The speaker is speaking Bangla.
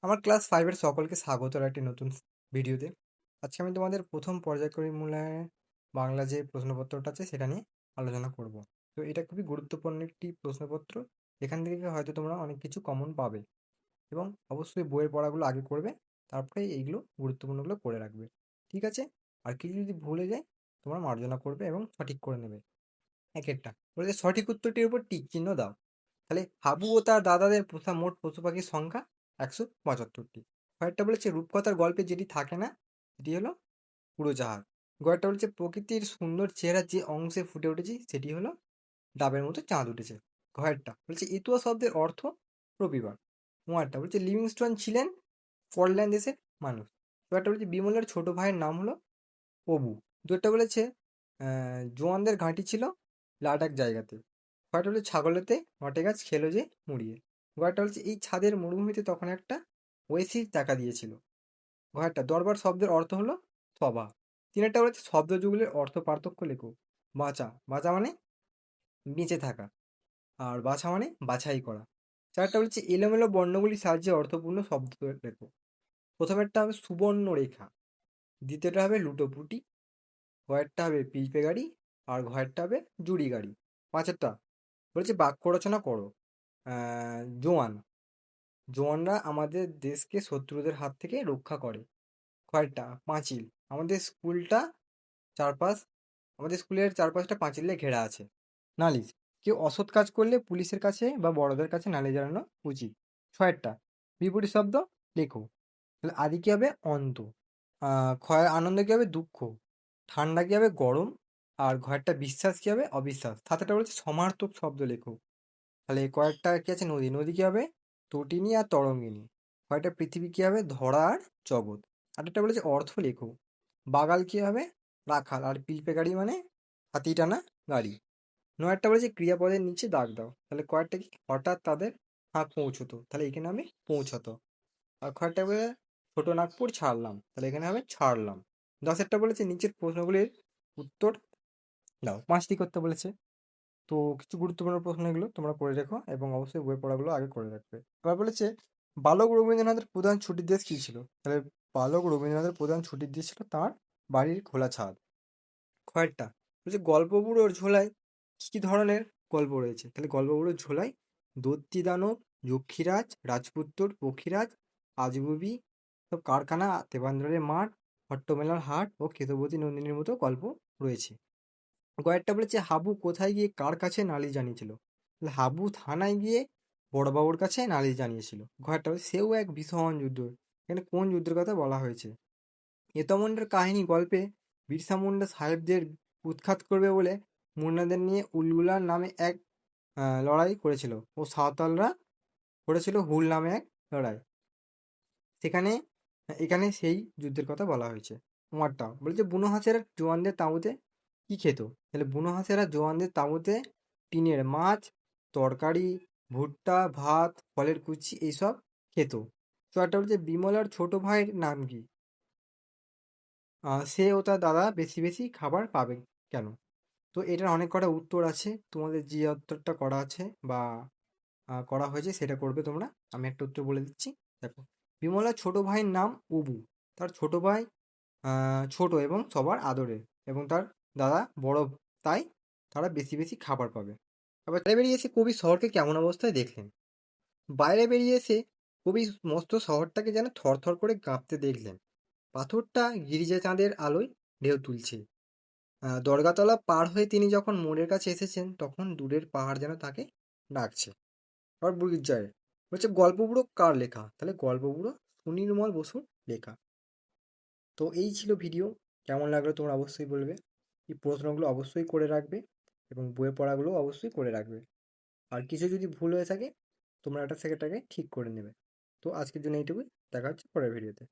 আমার ক্লাস 5 এর সকলকে স্বাগত আর একটি নতুন ভিডিওতে। আজকে আমি তোমাদের প্রথম পর্যায়ক্রমিক মূল্যায়নের বাংলা যে প্রশ্নপত্রটা আছে সেটা নিয়ে আলোচনা করব। তো এটা খুবই গুরুত্বপূর্ণ একটি প্রশ্নপত্র। এখান থেকে হয়তো তোমরা অনেক কিছু কমন পাবে এবং অবশ্যই বইয়ের পড়াগুলো আগে করবে, তারপরে এইগুলো গুরুত্বপূর্ণগুলো করে রাখবে। ঠিক আছে? আর কিছু যদি ভুলে যায় তোমরা মার্জনা করবে এবং সঠিক করে নেবে। একেকটা বলেছে সঠিক উত্তরটির উপর টিক চিহ্ন দাও। তাহলে হাবু ও তার দাদাদের পোষা মোট পশু পাখির সংখ্যা 175টি। কয়েকটা বলেছে রূপকথার গল্পে যেটি থাকে না সেটি হলো উড়োজাহাজ। কয়েকটা বলেছে প্রকৃতির সুন্দর চেহারা যে অংশে ফুটে উঠেছে সেটি হলো ডাবের মতো চাঁদ উঠেছে। কয়েকটা বলছে ইতুয়া শব্দের অর্থ রবিবার। একটা বলছে লিভিংস্টোন ছিলেন ফরল্যান্ড দেশের মানুষ। কয়েকটা বলছে বিমলের ছোট ভাইয়ের নাম হলো অবু। দু-একটা বলেছে জোয়ানদের ঘাঁটি ছিল লাদাখ জায়গাতে। কয়েকটা বলেছে ছাগলেতে নটে গাছ খেলো যে মুড়িয়ে। কয়েকটা বলছে এই ছাদের মরুভূমিতে তখন একটা ওয়েসিস দেখা দিয়েছিল। কয়েকটা দরবার শব্দের অর্থ হলো সভা। তিন-একটা বলেছে শব্দযুগলের অর্থ পার্থক্য লেখো। বাঁচা, বাঁচা মানে বেঁচে থাকা, আর বাছা মানে বাছাই করা। চারটা বলেছে এলোমেলো বর্ণগুলির সাহায্যে অর্থপূর্ণ শব্দ লেখো। প্রথমেরটা হবে সুবর্ণ রেখা, দ্বিতীয়টা হবে লুটোপুটি, ঘয়েরটা হবে পিঁপড়ে গাড়ি, আর ঘয়েরটা হবে জুড়ি গাড়ি। পাঁচেরটা বলেছে বাক্য রচনা করো। জোয়ান, জোয়ানরা আমাদের দেশকে শত্রুদের হাত থেকে রক্ষা করে। কয়েকটা পাঁচিল, আমাদের স্কুলটা চারপাশ আমাদের স্কুলের চারপাশটা পাঁচিলে ঘেরা আছে। নালিশ, কেউ অসৎ কাজ করলে পুলিশের কাছে বা বড়দের কাছে নালিশ জানানো উচিত। ছয়েরটা বিপরীত শব্দ লেখো। তাহলে আদি কি হবে অন্ত, ক্ষয় আনন্দ কি হবে দুঃখ, ঠান্ডা কি হবে গরম, আর ঘরটা বিশ্বাস কি হবে অবিশ্বাস। সাথেটা বলছে সমার্থক শব্দ লেখো। তাহলে কয়েকটা কি আছে নদী, নদী কি হবে তটিনী আর তরঙ্গিনী। কয়েকটা পৃথিবী কি হবে ধরা আর জগৎ। আর একটা বলেছে অর্থ লেখো। বাগাল কি হবে রাখাল, আর পিলপে গাড়ি মানে হাতি টানা গাড়ি। নয়টা বলেছে ক্রিয়াপদের নিচে দাগ দাও। তাহলে কয়েকটা কি হঠাৎ তাদের হাঁক পৌঁছতো, তাহলে এখানে আমি পৌঁছাতো। আর কয়েকটা বলে ছোট নাগপুর ছাড়লাম, তাহলে এখানে হবে ছাড়লাম। দশেরটা বলেছে নিচের প্রশ্নগুলির উত্তর দাও, 5টি করতে বলেছে। তো কিছু গুরুত্বপূর্ণ প্রশ্ন এগুলো তোমরা করে রেখো এবং অবশ্যই বই পড়াগুলো আগে করে রাখবে। এবার বলেছে বালক রবীন্দ্রনাথের প্রধান ছুটির দেশ কী ছিল। তাহলে বালক রবীন্দ্রনাথের প্রধান ছুটির দেশ ছিল তাঁর বাড়ির খোলা ছাদ। কয়েকটা বলছে গল্পগুলোর ঝোলায় কী কী ধরনের গল্প রয়েছে। তাহলে গল্পগুলোর ঝোলায় দৈত্যী দানব, যক্ষীরাজ, রাজপুত্তর, পক্ষীরাজ, আজগুবি, সব কারখানা, দেবান্দ্রের মাঠ, হট্টমেলার হাট ও কেতবতী নন্দিনীর মতো গল্প রয়েছে। কয়েকটা বলেছে হাবু কোথায় গিয়ে কার কাছে নালিশ জানিয়েছিল। তাহলে হাবু থানায় গিয়ে বড়বাবুর কাছে নালিশ জানিয়েছিল। কয়েকটা বলছে সেও এক ভীষণ যুদ্ধ। এখানে কোন যুদ্ধের কথা বলা হয়েছে। এতমন্ডার কাহিনী গল্পে বিরসা মুন্ডা সাহেবদের উৎখাত করবে বলে মুন্ডাদের নিয়ে উলগুলার নামে এক লড়াই করেছিল ও সাঁওতালরা করেছিল হুল নামে এক লড়াই। সেখানে এখানে সেই যুদ্ধের কথা বলা হয়েছে। কুমারটা বলেছে বুনো হাঁসেরা জোয়ানদের তাঁবুতে কি খেত। তাহলে বুনো হাঁসেরা জোয়ানদের তাঁবুতে টিনের মাছ, তরকারি, ভুট্টা, ভাত, ফলের কুচি এইসব খেত। তো একটা বলছে বিমলার ছোট ভাইয়ের নাম কি। সে ও তার দাদা বেশি বেশি খাবার পাবে কেন। তো এটার অনেক কটা উত্তর আছে, তোমাদের যে উত্তরটা করা আছে বা করা হয়েছে সেটা করবে তোমরা। আমি একটা উত্তর বলে দিচ্ছি, দেখো। বিমলার ছোট ভাইয়ের নাম অবু। তার ছোট ভাই ছোট এবং সবার আদরের, এবং তার দাদা বড়, তাই তারা বেশি বেশি খাবার পাবে। আবার বাইরে বেরিয়ে এসে কবি শহরকে কেমন অবস্থায় দেখলেন। বাইরে বেরিয়ে এসে কবি মস্ত শহরটাকে যেন থরথর করে কাঁপতে দেখলেন। পাথরটা গিরিজা চাঁদের আলোয় ঢেউ তুলছে। দরগাতলা পার হয়ে তিনি যখন মোড়ের কাছে এসেছেন তখন দূরের পাহাড় যেন তাকে ডাকছে। আবার বুড়ির বলছে গল্পগুলো কার লেখা। তাহলে গল্পগুলো সুনীলমল বসুর লেখা। তো এই ছিল ভিডিও। কেমন লাগলো তোমরা অবশ্যই বলবে। এই প্রশ্নগুলো অবশ্যই করে রাখবে এবং বইয়ে পড়াগুলো অবশ্যই করে রাখবে। আর কিছু যদি ভুল হয়ে থাকে তোমরা এটা সেটাকে ঠিক করে নেবে। তো আজকের জন্য এইটুকুই, দেখা হচ্ছে পরের ভিডিওতে।